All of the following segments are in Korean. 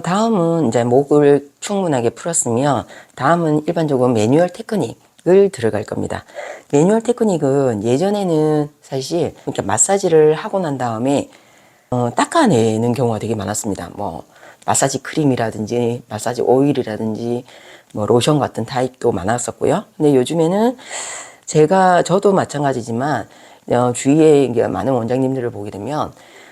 다음은 이제 목을 충분하게 풀었으면 다음은 일반적으로 매뉴얼 테크닉을 들어갈 겁니다. 매뉴얼 테크닉은 예전에는 사실 이렇게 마사지를 하고 난 다음에 닦아내는 경우가 되게 많았습니다. 뭐 마사지 크림이라든지 마사지 오일이라든지 뭐 로션 같은 타입도 많았었고요. 근데 요즘에는 저도 마찬가지지만 주위에 이제 많은 원장님들을 보게 되면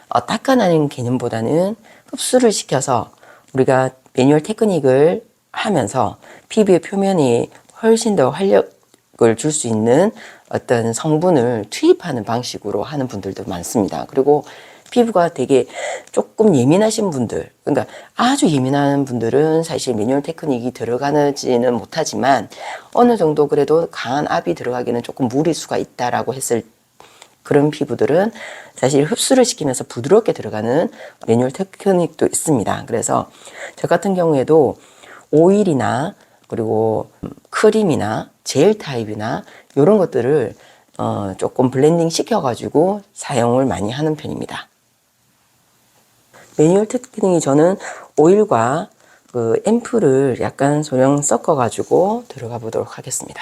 닦아내는 개념보다는 흡수를 시켜서 우리가 매뉴얼 테크닉을 하면서 피부의 표면이 훨씬 더 활력을 줄 수 있는 어떤 성분을 투입하는 방식으로 하는 분들도 많습니다. 그리고 피부가 되게 조금 예민하신 분들, 그러니까 아주 예민한 분들은 사실 매뉴얼 테크닉이 들어가지는 못하지만 어느 정도 그래도 강한 압이 들어가기는 조금 무리수가 있다라고 했을 그런 피부들은 사실 흡수를 시키면서 부드럽게 들어가는 매뉴얼 테크닉도 있습니다. 그래서 저 같은 경우에도 오일이나 그리고 크림이나 젤 타입이나 이런 것들을 조금 블렌딩 시켜가지고 사용을 많이 하는 편입니다. 매뉴얼 테크닉이 저는 오일과 그 앰플을 약간 소량 섞어가지고 들어가 보도록 하겠습니다.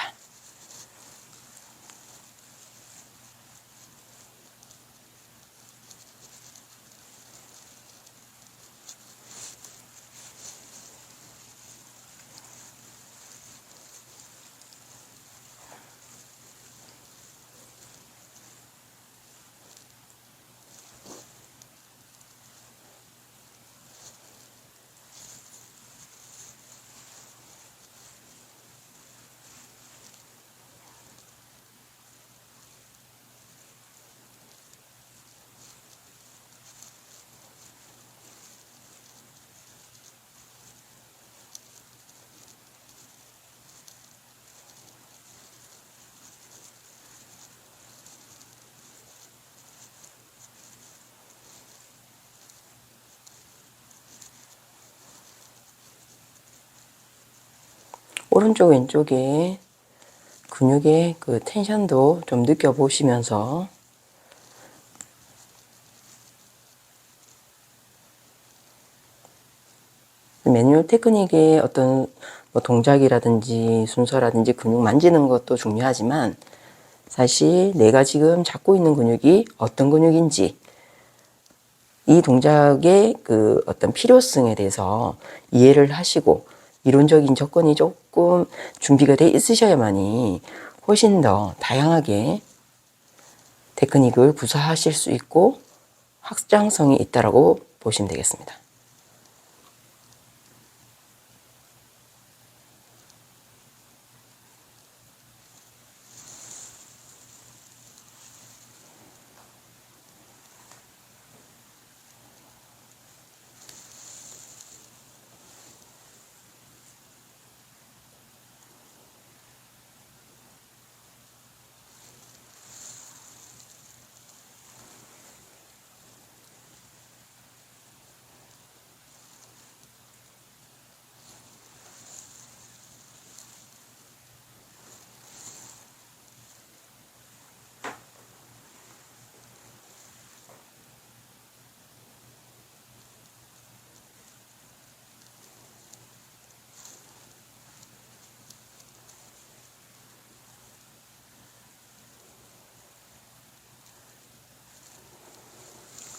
오른쪽 왼쪽에 근육의 그 텐션도 좀 느껴보시면서 매뉴얼 테크닉의 어떤 뭐 동작이라든지 순서라든지 근육 만지는 것도 중요하지만 사실 내가 지금 잡고 있는 근육이 어떤 근육인지 이 동작의 그 어떤 필요성에 대해서 이해를 하시고 이론적인 조건이 조금 준비가 돼 있으셔야만이 훨씬 더 다양하게 테크닉을 구사하실 수 있고 확장성이 있다라고 보시면 되겠습니다.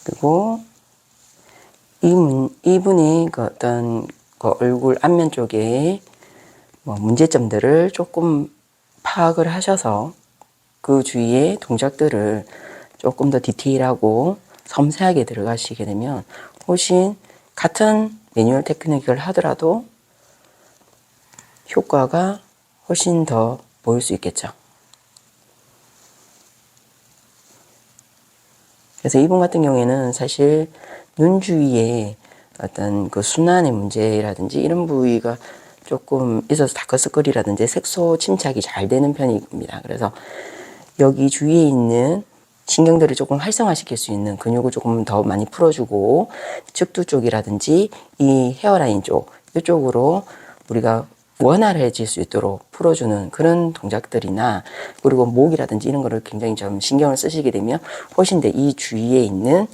그리고 이분의 그 어떤 그 얼굴 앞면 쪽에 뭐 문제점들을 조금 파악을 하셔서 그 주위의 동작들을 조금 더 디테일하고 섬세하게 들어가시게 되면 훨씬 같은 매뉴얼 테크닉을 하더라도 효과가 훨씬 더 보일 수 있겠죠. 그래서 이분 같은 경우에는 사실 눈 주위에 어떤 그 순환의 문제라든지 이런 부위가 조금 있어서 다크서클이라든지 색소 침착이 잘 되는 편입니다. 그래서 여기 주위에 있는 신경들을 조금 활성화시킬 수 있는 근육을 조금 더 많이 풀어주고 측두 쪽이라든지 이 헤어라인 쪽 이쪽으로 우리가 원활해질 수 있도록 풀어주는 그런 동작들이나 그리고 목이라든지 이런 거를 굉장히 좀 신경을 쓰시게 되면 훨씬 더 이 주위에 있는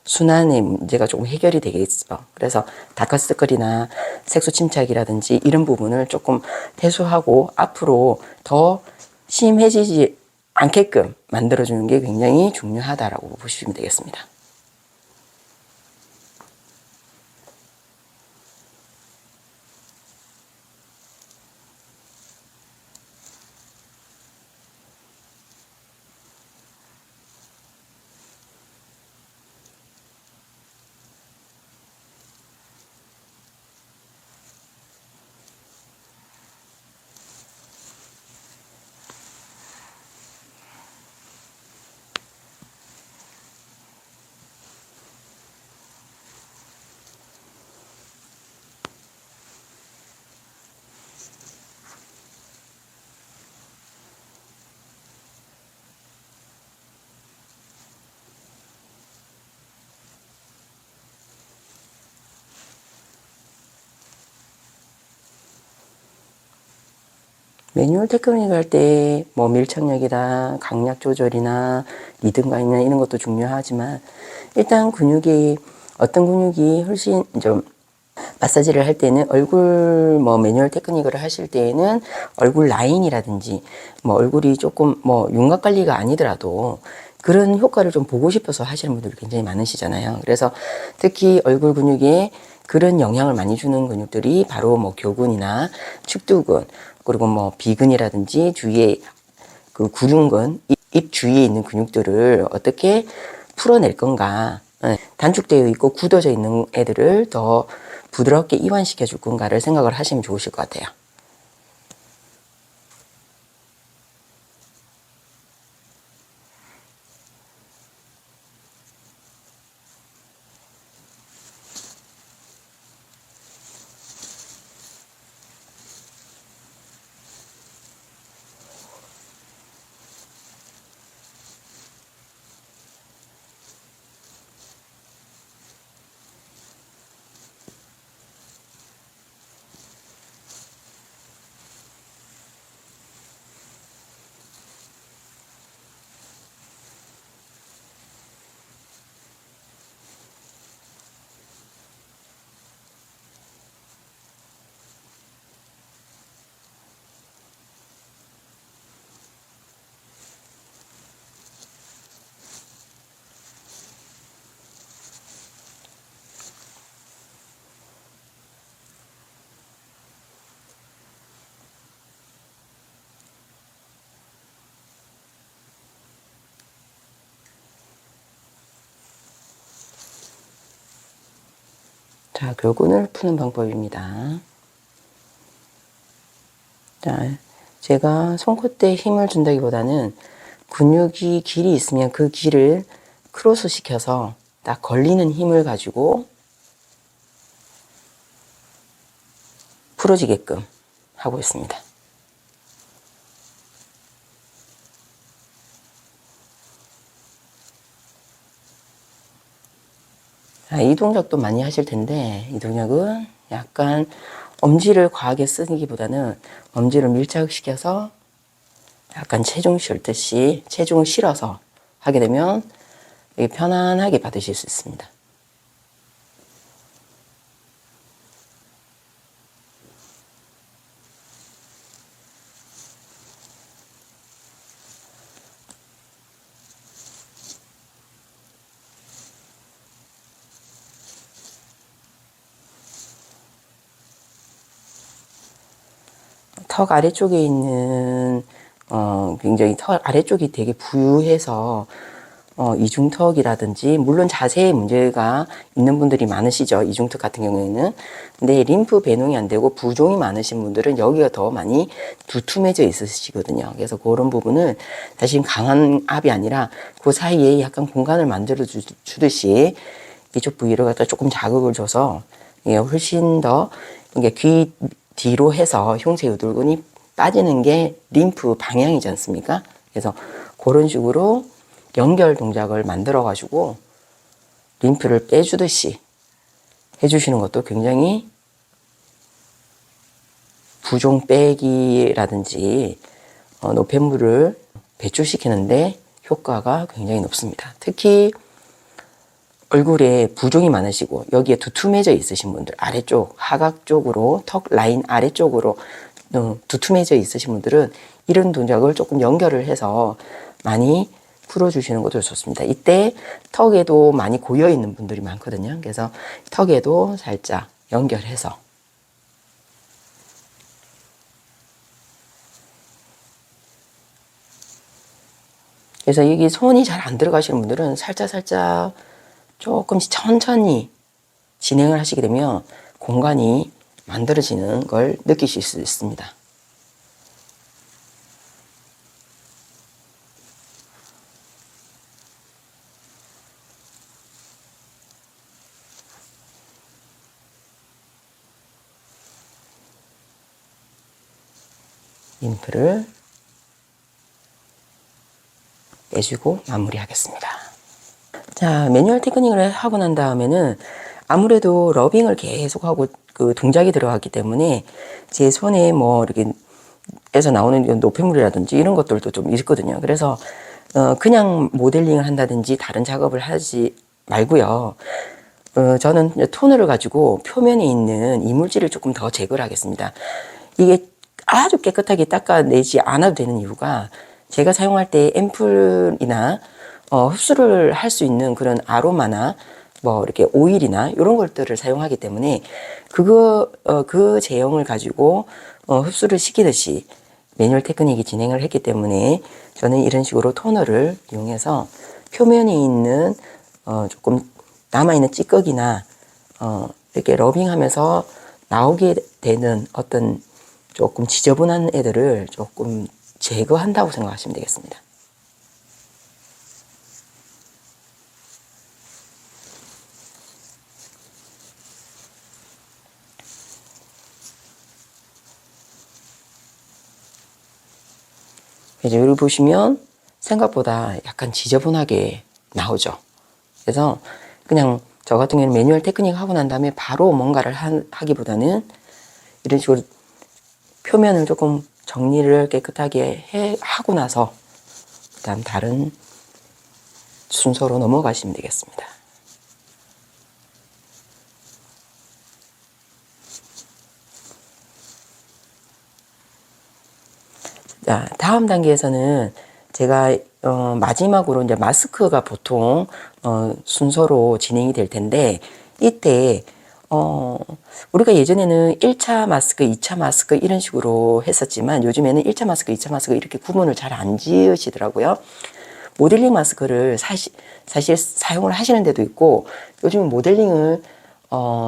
순환의 문제가 조금 해결이 되겠어. 그래서 다크서클이나 색소 침착이라든지 이런 부분을 조금 해소하고 앞으로 더 심해지지 않게끔 만들어주는 게 굉장히 중요하다라고 보시면 되겠습니다. 매뉴얼 테크닉 할 때 뭐 밀착력이나 강약 조절이나 리듬감이나 이런 것도 중요하지만 일단 근육이 어떤 근육이 훨씬 좀 마사지를 할 때는 얼굴 뭐 매뉴얼 테크닉을 하실 때에는 얼굴 라인이라든지 뭐 얼굴이 조금 뭐 윤곽 관리가 아니더라도 그런 효과를 좀 보고 싶어서 하시는 분들이 굉장히 많으시잖아요. 그래서 특히 얼굴 근육에 그런 영향을 많이 주는 근육들이 바로 뭐 교근이나 축두근 그리고 뭐 비근이라든지 주위에 그 구륜근 입 주위에 있는 근육들을 어떻게 풀어낼 건가, 단축되어 있고 굳어져 있는 애들을 더 부드럽게 이완시켜 줄 건가를 생각을 하시면 좋으실 것 같아요. 자, 교근을 푸는 방법입니다. 자, 제가 손끝에 힘을 준다기보다는 근육이 길이 있으면 그 길을 크로스 시켜서 딱 걸리는 힘을 가지고 풀어지게끔 하고 있습니다. 자, 이 동작도 많이 하실 텐데 이 동작은 약간 엄지를 과하게 쓰기보다는 엄지를 밀착시켜서 약간 체중 쉴 듯이 체중을 실어서 하게 되면 편안하게 받으실 수 있습니다. 턱 아래쪽에 있는 굉장히 턱 아래쪽이 되게 부유해서 이중턱이라든지 물론 자세에 문제가 있는 분들이 많으시죠. 이중턱 같은 경우에는. 근데 림프 배농이 안 되고 부종이 많으신 분들은 여기가 더 많이 두툼해져 있으시거든요. 그래서 그런 부분은 사실 강한 압이 아니라 그 사이에 약간 공간을 만들어 주듯이 이쪽 부위를 갖다 조금 자극을 줘서 이게 훨씬 더 이게 귀 뒤로 해서 흉쇄 유돌근이 빠지는 게 림프 방향이지 않습니까? 그래서 그런 식으로 연결 동작을 만들어 가지고 림프를 빼주듯이 해주시는 것도 굉장히 부종 빼기라든지 노폐물을 배출시키는데 효과가 굉장히 높습니다. 특히 얼굴에 부종이 많으시고 여기에 두툼해져 있으신 분들, 아래쪽 하각 쪽으로 턱 라인 아래쪽으로 두툼해져 있으신 분들은 이런 동작을 조금 연결을 해서 많이 풀어주시는 것도 좋습니다. 이때 턱에도 많이 고여 있는 분들이 많거든요. 그래서 턱에도 살짝 연결해서 그래서 여기 손이 잘 안 들어가시는 분들은 살짝 조금씩 천천히 진행을 하시게 되면 공간이 만들어지는 걸 느끼실 수 있습니다. 림프를 빼주고 마무리하겠습니다. 자, 매뉴얼 테크닉을 하고 난 다음에는 아무래도 러빙을 계속 하고 그 동작이 들어갔기 때문에 제 손에 뭐 이렇게 에서 나오는 노폐물이라든지 이런 것들도 좀 있거든요. 그래서 그냥 모델링을 한다든지 다른 작업을 하지 말고요. 저는 토너를 가지고 표면에 있는 이물질을 조금 더 제거를 하겠습니다. 이게 아주 깨끗하게 닦아내지 않아도 되는 이유가 제가 사용할 때 앰플이나 흡수를 할 수 있는 그런 아로마나 뭐 이렇게 오일이나 이런 것들을 사용하기 때문에 그 제형을 가지고 흡수를 시키듯이 매뉴얼 테크닉이 진행을 했기 때문에 저는 이런 식으로 토너를 이용해서 표면에 있는 조금 남아있는 찌꺼기나 이렇게 러빙하면서 나오게 되는 어떤 조금 지저분한 애들을 조금 제거한다고 생각하시면 되겠습니다. 이제 여기 보시면 생각보다 약간 지저분하게 나오죠. 그래서 그냥 저 같은 경우는 매뉴얼 테크닉 하고 난 다음에 바로 뭔가를 하기보다는 이런 식으로 표면을 조금 정리를 깨끗하게 하고 나서 그다음 다른 순서로 넘어가시면 되겠습니다. 자, 다음 단계에서는 제가 마지막으로 이제 마스크가 보통 순서로 진행이 될 텐데 이때 우리가 예전에는 1차 마스크, 2차 마스크 이런 식으로 했었지만 요즘에는 1차 마스크, 2차 마스크 이렇게 구분을 잘 안 지으시더라고요. 모델링 마스크를 사실 사용을 하시는 데도 있고 요즘 모델링을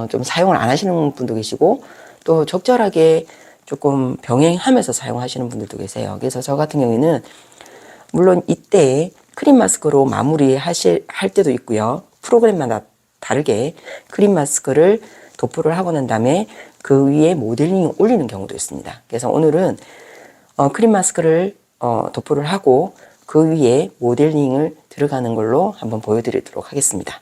좀 사용을 안 하시는 분도 계시고 또 적절하게 조금 병행하면서 사용하시는 분들도 계세요. 그래서 저 같은 경우에는 물론 이때 크림 마스크로 할 때도 있고요. 프로그램마다 다르게 크림 마스크를 도포를 하고 난 다음에 그 위에 모델링을 올리는 경우도 있습니다. 그래서 오늘은 크림 마스크를 도포를 하고 그 위에 모델링을 들어가는 걸로 한번 보여드리도록 하겠습니다.